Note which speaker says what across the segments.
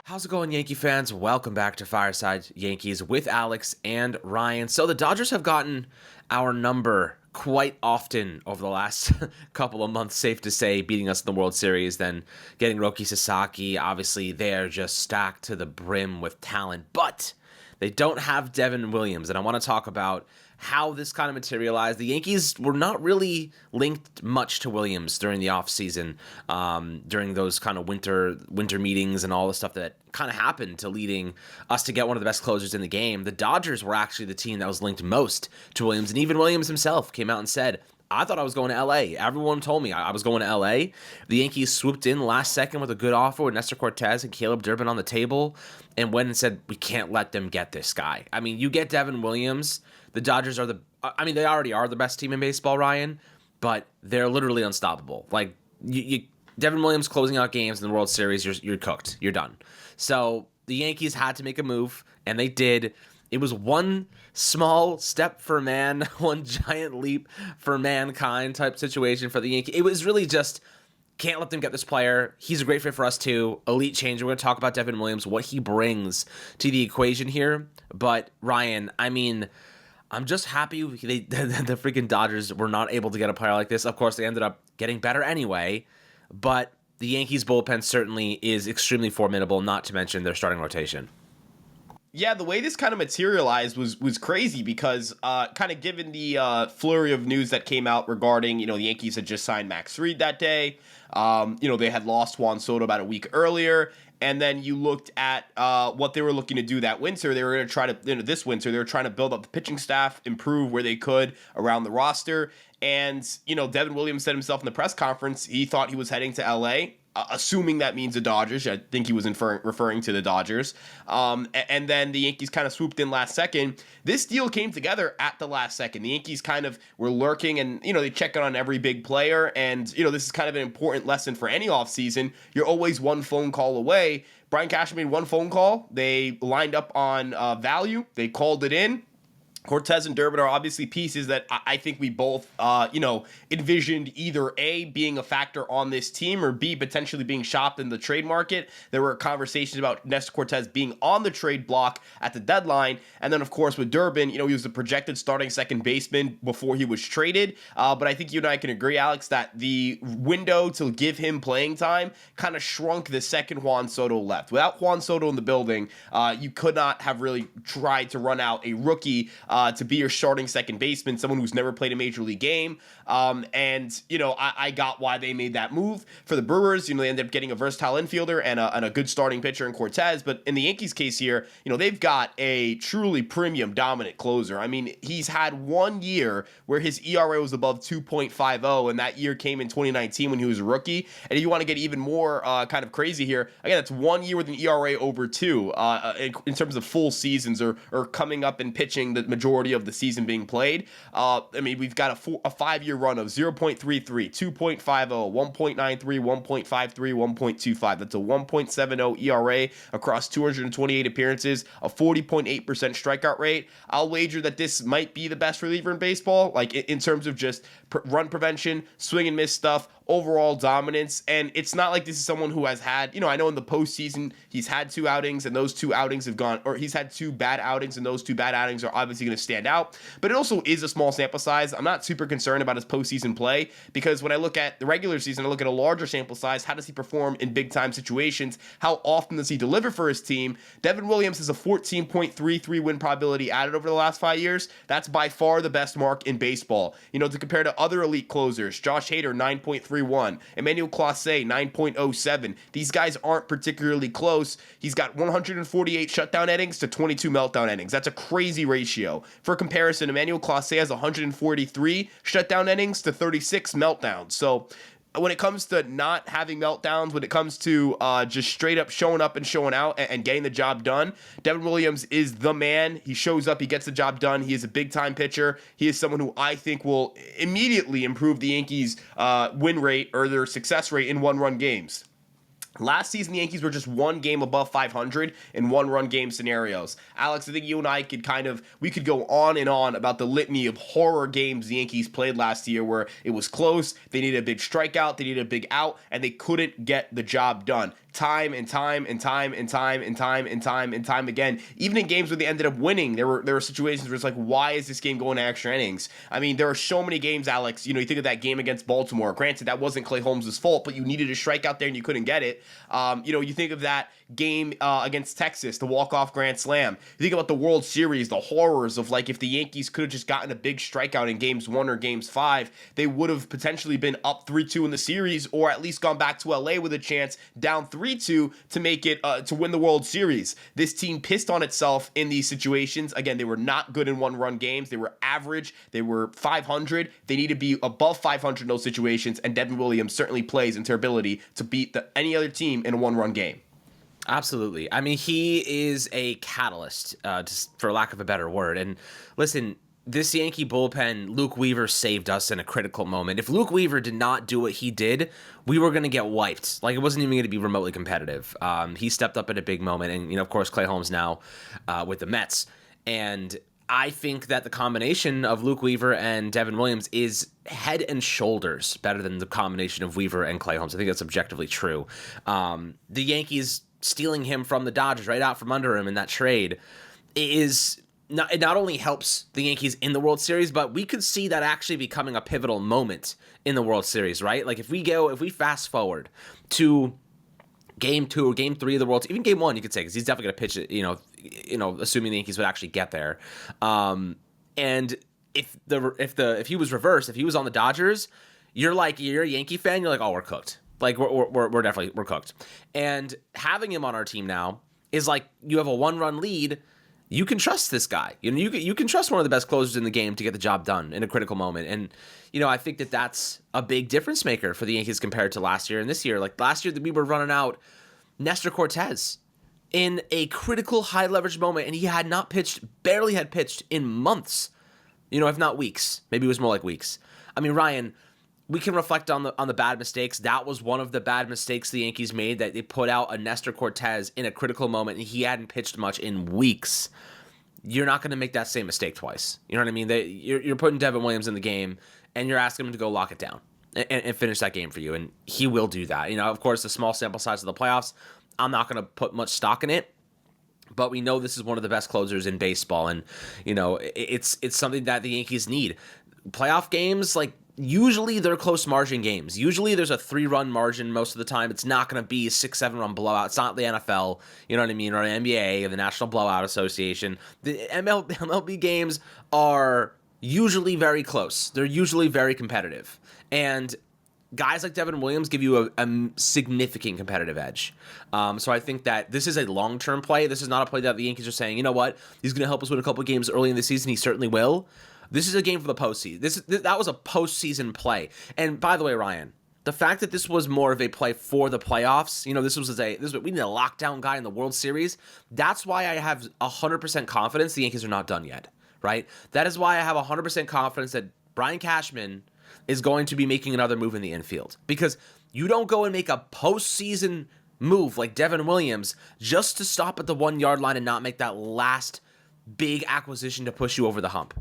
Speaker 1: How's it going, Yankee fans? Welcome back to Fireside Yankees with Alex and Ryan. So the Dodgers have gotten our number quite often over the last couple of months, safe to say, beating us in the World Series, then getting Roki Sasaki. Obviously, they're just stacked to the brim with talent, but they don't have Devin Williams, and I want to talk about how this kind of materialized. The Yankees were not really linked much to Williams during the offseason, during those kind of winter meetings and all the stuff that kind of happened to leading us to get one of the best closers in the game. The Dodgers were actually the team that was linked most to Williams, and even Williams himself came out and said, I thought I was going to L.A. Everyone told me I was going to L.A. The Yankees swooped in last second with a good offer with Nestor Cortez and Caleb Durbin on the table and went and said, we can't let them get this guy. I mean, you get Devin Williams. The Dodgers are they already are the best team in baseball, Ryan, but they're literally unstoppable. Like, Devin Williams closing out games in the World Series, you're cooked. You're done. So the Yankees had to make a move, and they did. It was one small step for man, one giant leap for mankind type situation for the Yankees. It was really just, can't let them get this player. He's a great fit for us too. Elite changer. We're going to talk about Devin Williams, what he brings to the equation here. But Ryan, I mean, I'm just happy the freaking Dodgers were not able to get a player like this. Of course, they ended up getting better anyway. But the Yankees bullpen certainly is extremely formidable, not to mention their starting rotation.
Speaker 2: Yeah, the way this kind of materialized was crazy because kind of given the flurry of news that came out regarding, the Yankees had just signed Max Fried that day. They had lost Juan Soto about a week earlier. And then you looked at what they were looking to do that winter. They were going to try to, this winter, they were trying to build up the pitching staff, improve where they could around the roster. And, Devin Williams said himself in the press conference, he thought he was heading to LA. Assuming that means the Dodgers. I think he was referring to the Dodgers. And then the Yankees kind of swooped in last second. This deal came together at the last second. The Yankees kind of were lurking and, they check on every big player. And, this is kind of an important lesson for any offseason. You're always one phone call away. Brian Cashman made one phone call. They lined up on value. They called it in. Cortez and Durbin are obviously pieces that I think we both, envisioned either A, being a factor on this team, or B, potentially being shopped in the trade market. There were conversations about Nestor Cortez being on the trade block at the deadline. And then, of course, with Durbin, he was the projected starting second baseman before he was traded. But I think you and I can agree, Alex, that the window to give him playing time kind of shrunk the second Juan Soto left. Without Juan Soto in the building, you could not have really tried to run out a rookie to be your starting second baseman, someone who's never played a major league game. I got why they made that move. For the Brewers, they ended up getting a versatile infielder and a good starting pitcher in Cortez. But in the Yankees case here, they've got a truly premium dominant closer. I mean, he's had 1 year where his ERA was above 2.50, and that year came in 2019 when he was a rookie. And if you want to get even more kind of crazy here, again, that's 1 year with an ERA over 2 in terms of full seasons or coming up and pitching the majority of the season being played. We've got a 5-year run of 0.33, 2.50, 1.93, 1.53, 1.25. That's a 1.70 ERA across 228 appearances, a 40.8% strikeout rate. I'll wager that this might be the best reliever in baseball, like in terms of just run prevention, swing and miss stuff, overall dominance. And it's not like this is someone who has had, I know in the postseason he's had 2 outings and those 2 outings have gone, or he's had 2 bad outings and those 2 bad outings are obviously going to stand out. But it also is a small sample size. I'm not super concerned about his postseason play because when I look at the regular season, I look at a larger sample size. How does he perform in big time situations? How often does he deliver for his team? Devin Williams has a 14.33 win probability added over the last 5 years. That's by far the best mark in baseball. To compare to other elite closers, Josh Hader 9.31, Emmanuel Clase 9.07. These guys aren't particularly close. He's got 148 shutdown innings to 22 meltdown innings. That's a crazy ratio. For comparison, Emmanuel Clase has 143 shutdown innings to 36 meltdowns. So when it comes to not having meltdowns, when it comes to just straight up showing up and showing out and getting the job done, Devin Williams is the man. He shows up, he gets the job done. He is a big time pitcher. He is someone who I think will immediately improve the Yankees' win rate or their success rate in one-run games. Last season, the Yankees were just 1 game above 500 in one-run game scenarios. Alex, I think you and I we could go on and on about the litany of horror games the Yankees played last year where it was close, they needed a big strikeout, they needed a big out, and they couldn't get the job done. time and time and time and time and time and time and time again. Even in games where they ended up winning, there were situations where it's like, why is this game going to extra innings? I mean, there are so many games, Alex. You know, you think of that game against Baltimore. Granted, that wasn't Clay Holmes' fault, but you needed a strikeout there and you couldn't get it. You know, you think of that game against Texas, the walk-off grand slam. You think about the World Series, the horrors of like if the Yankees could have just gotten a big strikeout in games 1 or games 5, they would have potentially been up 3-2 in the series, or at least gone back to LA with a chance down 3-2 to make it to win the World Series. This team pissed on itself in these situations. Again, they were not good in one-run games. They were average. They were 500. They need to be above 500 in those situations, and Devin Williams certainly plays into their ability to beat any other team in a one-run game.
Speaker 1: Absolutely. I mean, he is a catalyst, just for lack of a better word. And listen, this Yankee bullpen, Luke Weaver saved us in a critical moment. If Luke Weaver did not do what he did, we were going to get wiped. Like, it wasn't even going to be remotely competitive. He stepped up at a big moment. And, you know, of course, Clay Holmes now with the Mets. And I think that the combination of Luke Weaver and Devin Williams is head and shoulders better than the combination of Weaver and Clay Holmes. I think that's objectively true. The Yankees stealing him from the Dodgers right out from under him in that trade is not, it not only helps the Yankees in the World Series, but we could see that actually becoming a pivotal moment in the World Series, right? Like if we fast forward to game 2 or game 3 of the World, even game 1, you could say, because he's definitely going to pitch it, you know, assuming the Yankees would actually get there. And if he was reversed, if he was on the Dodgers, you're a Yankee fan, you're like, oh, we're cooked. Like we're definitely cooked. And having him on our team now is like you have a 1-run lead. You can trust this guy. You know, you can trust one of the best closers in the game to get the job done in a critical moment. And you know, I think that that's a big difference maker for the Yankees compared to last year and this year. Like last year, we were running out Nestor Cortez in a critical high leverage moment, and he had not pitched, barely had pitched in months. You know, if not weeks. Maybe it was more like weeks. I mean, Ryan, we can reflect on the bad mistakes. That was one of the bad mistakes the Yankees made, that they put out a Nestor Cortez in a critical moment, and he hadn't pitched much in weeks. You're not going to make that same mistake twice. You know what I mean? You're putting Devin Williams in the game, and you're asking him to go lock it down and finish that game for you, and he will do that. You know, of course, the small sample size of the playoffs, I'm not going to put much stock in it, but we know this is one of the best closers in baseball, and you know, it's something that the Yankees need. Playoff games, like, usually they're close margin games. Usually there's a 3-run margin most of the time. It's not going to be a 6-7 run blowout. It's not the NFL, you know what I mean, or the NBA, or the National Blowout Association. The MLB games are usually very close. They're usually very competitive. And guys like Devin Williams give you a significant competitive edge. So I think that this is a long-term play. This is not a play that the Yankees are saying, you know what, he's going to help us win a couple of games early in the season. He certainly will. This is a game for the postseason. That was a postseason play. And by the way, Ryan, the fact that this was more of a play for the playoffs, you know, we need a lockdown guy in the World Series. That's why I have 100% confidence the Yankees are not done yet, right? That is why I have 100% confidence that Brian Cashman is going to be making another move in the infield, because you don't go and make a postseason move like Devin Williams just to stop at the 1-yard line and not make that last big acquisition to push you over the hump.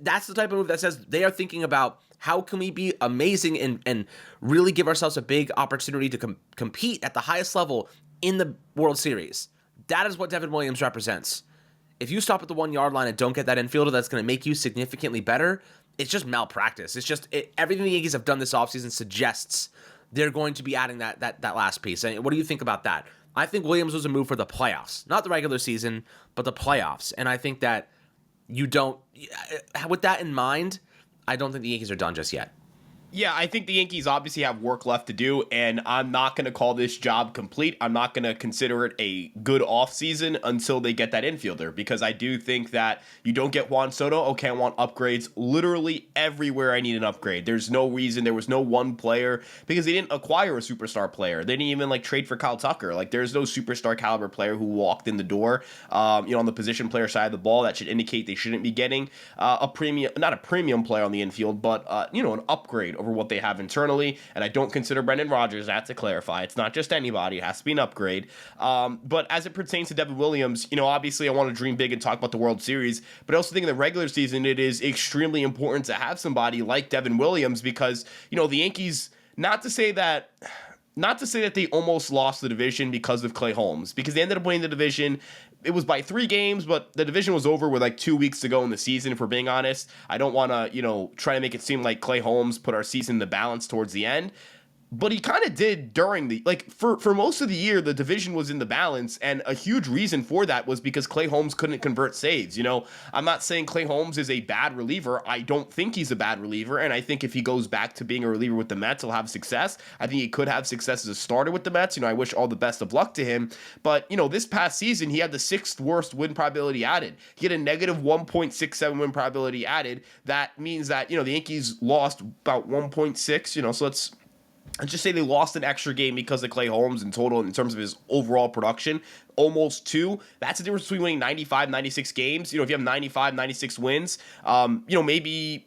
Speaker 1: That's the type of move that says they are thinking about how can we be amazing and really give ourselves a big opportunity to compete at the highest level in the World Series. That is what Devin Williams represents. If you stop at the 1-yard line and don't get that infielder that's going to make you significantly better, it's just malpractice. It's just everything the Yankees have done this offseason suggests they're going to be adding that last piece. And what do you think about that? I think Williams was a move for the playoffs, not the regular season, but the playoffs. And I think that with that in mind, I don't think the Yankees are done just yet.
Speaker 2: Yeah, I think the Yankees obviously have work left to do, and I'm not going to call this job complete. I'm not going to consider it a good offseason until they get that infielder, because I do think that you don't get Juan Soto, okay, I want upgrades literally everywhere I need an upgrade. There's no reason, there was no one player, because they didn't acquire a superstar player. They didn't even trade for Kyle Tucker. There's no superstar caliber player who walked in the door, on the position player side of the ball. That should indicate they shouldn't be getting not a premium player on the infield, but, an upgrade over what they have internally. And I don't consider Brendan Rodgers, that to clarify. It's not just anybody. It has to be an upgrade. But as it pertains to Devin Williams, obviously I want to dream big and talk about the World Series, but I also think in the regular season it is extremely important to have somebody like Devin Williams, because, the Yankees, not to say that not to say that they almost lost the division because of Clay Holmes, because they ended up winning the division. It was by 3 games, but the division was over with like 2 weeks to go in the season, if we're being honest. I don't want to, try to make it seem like Clay Holmes put our season in the balance towards the end. But he kind of did during the, like, for most of the year, the division was in the balance, and a huge reason for that was because Clay Holmes couldn't convert saves. I'm not saying Clay Holmes is a bad reliever. I don't think he's a bad reliever, and I think if he goes back to being a reliever with the Mets, he'll have success. I think he could have success as a starter with the Mets. I wish all the best of luck to him. But, this past season, he had the 6th worst win probability added. He had a negative 1.67 win probability added. That means that, the Yankees lost about 1.6, so let's just say they lost an extra game because of Clay Holmes in total in terms of his overall production, almost 2. That's the difference between winning 95, 96 games. If you have 95, 96 wins, maybe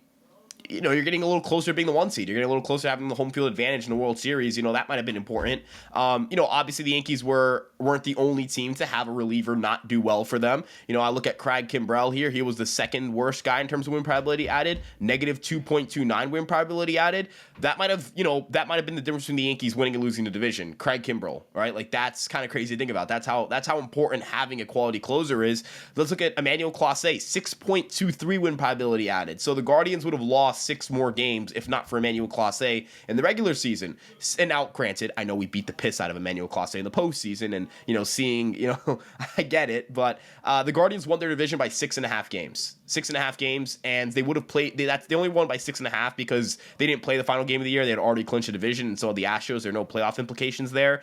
Speaker 2: you're getting a little closer to being the 1 seed. You're getting a little closer to having the home field advantage in the World Series. That might have been important. Obviously the Yankees weren't the only team to have a reliever not do well for them. I look at Craig Kimbrell here. He was the 2nd worst guy in terms of win probability added, negative 2.29 win probability added. That might have been the difference between the Yankees winning and losing the division. Craig Kimbrell, right? Like, that's kind of crazy to think about. That's how important having a quality closer is. Let's look at Emmanuel Clase, 6.23 win probability added. So the Guardians would have lost 6 more games if not for Emmanuel Clase in the regular season. And now, granted, I know we beat the piss out of Emmanuel Clase in the postseason, and I get it, but the Guardians won their division by 6.5 games. 6.5 games, and they would have played. They only won by 6.5 because they didn't play the final game of the year. They had already clinched a division, and so the Astros, there are no playoff implications there.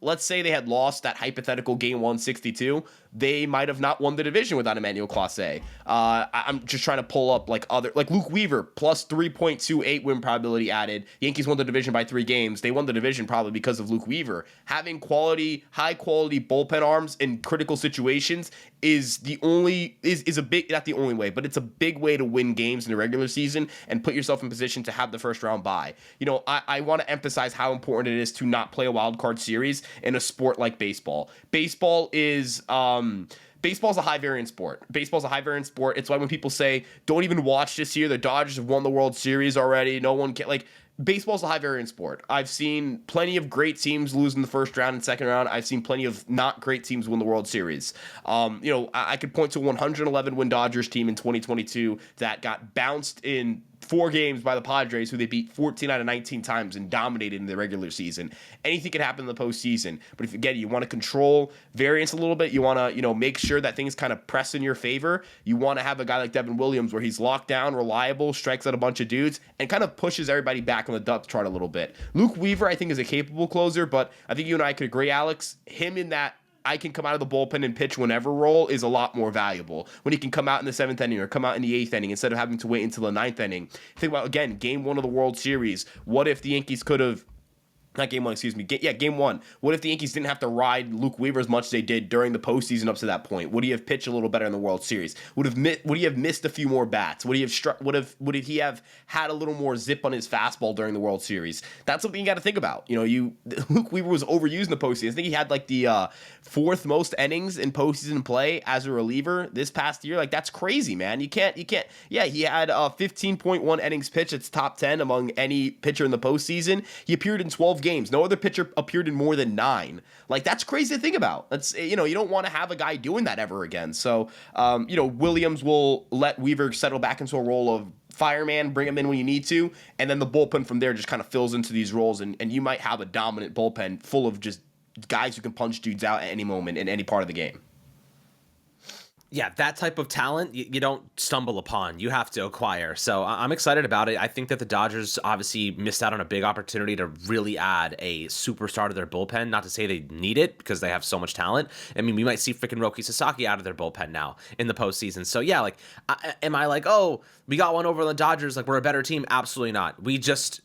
Speaker 2: Let's say they had lost that hypothetical game 162. They might have not won the division without Emmanuel Clase. I'm just trying to pull up like Luke Weaver, plus 3.28 win probability added. Yankees won the division by 3 games. They won the division probably because of Luke Weaver. Having high quality bullpen arms in critical situations is a big, not the only way, but it's a big way to win games in the regular season and put yourself in position to have the first round bye. I want to emphasize how important it is to not play a wild card series in a sport like baseball. Baseball's a high variance sport. It's why when people say, don't even watch this year, the Dodgers have won the World Series already, no one can, baseball's a high variance sport. I've seen plenty of great teams lose in the first round and second round. I've seen plenty of not great teams win the World Series. I could point to a 111 win Dodgers team in 2022 that got bounced in 4 games by the Padres, who they beat 14 out of 19 times and dominated in the regular season. Anything could happen in the postseason. But if, again, you want to control variance a little bit, you want to, make sure that things kind of press in your favor. You want to have a guy like Devin Williams where he's locked down, reliable, strikes out a bunch of dudes, and kind of pushes everybody back on the depth chart a little bit. Luke Weaver, I think, is a capable closer, but I think you and I could agree, Alex, him in that I can come out of the bullpen and pitch whenever role is a lot more valuable. When he can come out in the 7th inning or come out in the 8th inning instead of having to wait until the 9th inning. Think about, again, game 1 of the World Series. What if the Yankees could have not game one, excuse me. Game one. What if the Yankees didn't have to ride Luke Weaver as much as they did during the postseason up to that point? Would he have pitched a little better in the World Series? Would he have missed a few more bats? Would he have had a little more zip on his fastball during the World Series? That's something you got to think about. Luke Weaver was overused in the postseason. I think he had like the 4th most innings in postseason play as a reliever this past year. Like, that's crazy, man. You can't. Yeah, he had 15.1 innings pitched. It's top 10 among any pitcher in the postseason. He appeared in 12 games. No other pitcher appeared in more than 9. Like, that's crazy to think about. That's, you don't want to have a guy doing that ever again. So, Williams will let Weaver settle back into a role of fireman, bring him in when you need to, and then the bullpen from there just kind of fills into these roles, and you might have a dominant bullpen full of just guys who can punch dudes out at any moment in any part of the game.
Speaker 1: Yeah, that type of talent you don't stumble upon. You have to acquire. So I'm excited about it. I think that the Dodgers obviously missed out on a big opportunity to really add a superstar to their bullpen. Not to say they need it because they have so much talent. I mean, we might see freaking Roki Sasaki out of their bullpen now in the postseason. So yeah, like, am I like, oh, we got one over the Dodgers, like we're a better team? Absolutely not. We just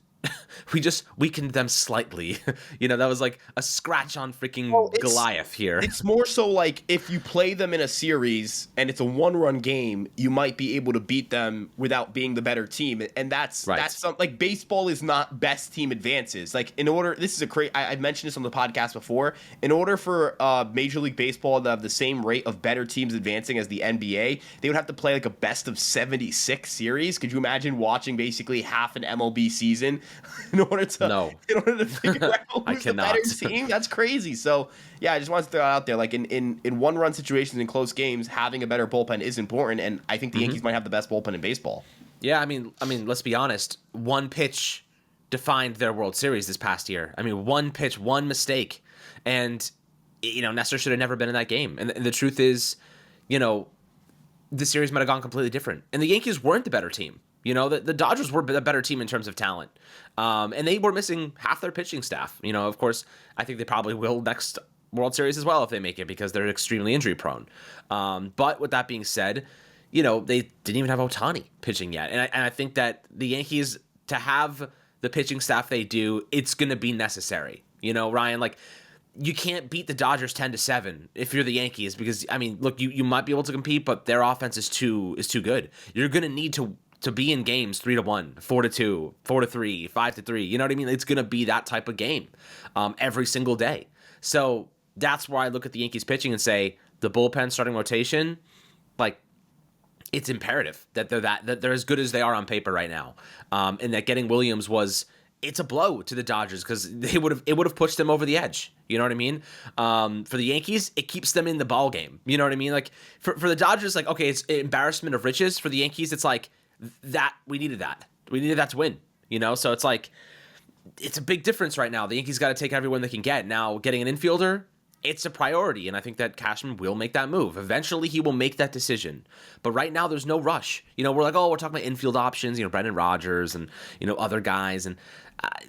Speaker 1: weakened them slightly. That was like a scratch on freaking Goliath here. It's
Speaker 2: more so like if you play them in a series and it's a 1-run game, you might be able to beat them without being the better team. And that's something like baseball is not best team advances. Like I've mentioned this on the podcast before. In order for Major League Baseball to have the same rate of better teams advancing as the NBA, they would have to play like a best of 76 series. Could you imagine watching basically half an MLB season
Speaker 1: No,
Speaker 2: in order to figure out
Speaker 1: I
Speaker 2: who's the better
Speaker 1: cannot.
Speaker 2: team. That's crazy. So yeah, I just wanted to throw it out there. Like in one run situations in close games, having a better bullpen is important, and I think the Yankees might have the best bullpen in baseball.
Speaker 1: Yeah, I mean, let's be honest. One pitch defined their World Series this past year. I mean, one pitch, one mistake, and Nestor should have never been in that game. And the truth is, you know, the series might have gone completely different. And the Yankees weren't the better team. The Dodgers were the better team in terms of talent, and they were missing half their pitching staff. Of course, I think they probably will next World Series as well if they make it because they're extremely injury prone. But with that being said, they didn't even have Ohtani pitching yet. And I think that the Yankees, to have the pitching staff they do, it's going to be necessary. Ryan, like, you can't beat the Dodgers 10-7 if you're the Yankees because, I mean, look, you might be able to compete, but their offense is too good. You're going to need to be in games 3-1, 4-2, 4-3, 5-3. You know what I mean? It's going to be that type of game every single day. So that's where I look at the Yankees pitching and say the bullpen starting rotation, like, it's imperative that they're as good as they are on paper right now, and that getting Williams it's a blow to the Dodgers because it would have pushed them over the edge. You know what I mean? For the Yankees, it keeps them in the ball game. You know what I mean? Like for the Dodgers, like, okay, it's embarrassment of riches. For the Yankees, it's like that we needed that to win. So it's like it's a big difference right now. The Yankees got to take everyone they can get. Now getting an infielder, it's a priority, and I think that Cashman will make that move. Eventually, he will make that decision. But right now, there's no rush. We're like, we're talking about infield options, Brendan Rodgers and, other guys. And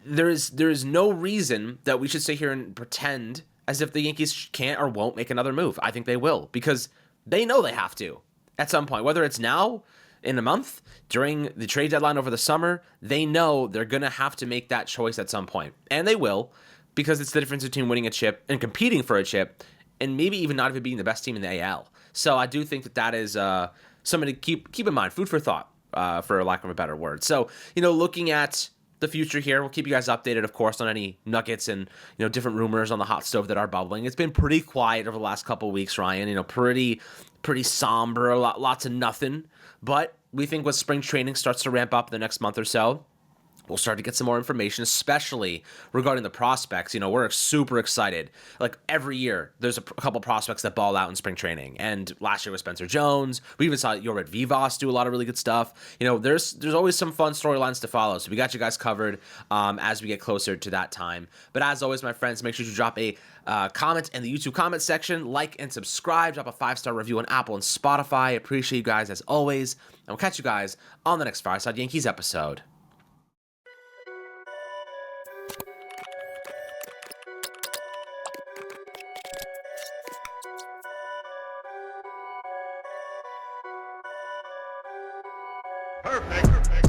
Speaker 1: there is no reason that we should sit here and pretend as if the Yankees can't or won't make another move. I think they will, because they know they have to at some point, whether it's now, in a month, during the trade deadline over the summer. They know they're going to have to make that choice at some point, and they will. Because it's the difference between winning a chip and competing for a chip, and maybe even not even being the best team in the AL. So I do think that is something to keep in mind, food for thought, for lack of a better word. So looking at the future here, we'll keep you guys updated, of course, on any nuggets and different rumors on the hot stove that are bubbling. It's been pretty quiet over the last couple of weeks, Ryan. Pretty somber, lots of nothing. But we think when spring training starts to ramp up in the next month or so, we'll start to get some more information, especially regarding the prospects. We're super excited. Like every year, there's a couple prospects that ball out in spring training. And last year was Spencer Jones. We even saw Yorit Vivas do a lot of really good stuff. There's always some fun storylines to follow. So we got you guys covered as we get closer to that time. But as always, my friends, make sure you drop a comment in the YouTube comment section, like and subscribe, drop a 5-star review on Apple and Spotify. Appreciate you guys as always. And we'll catch you guys on the next Fireside Yankees episode.
Speaker 3: Perfect.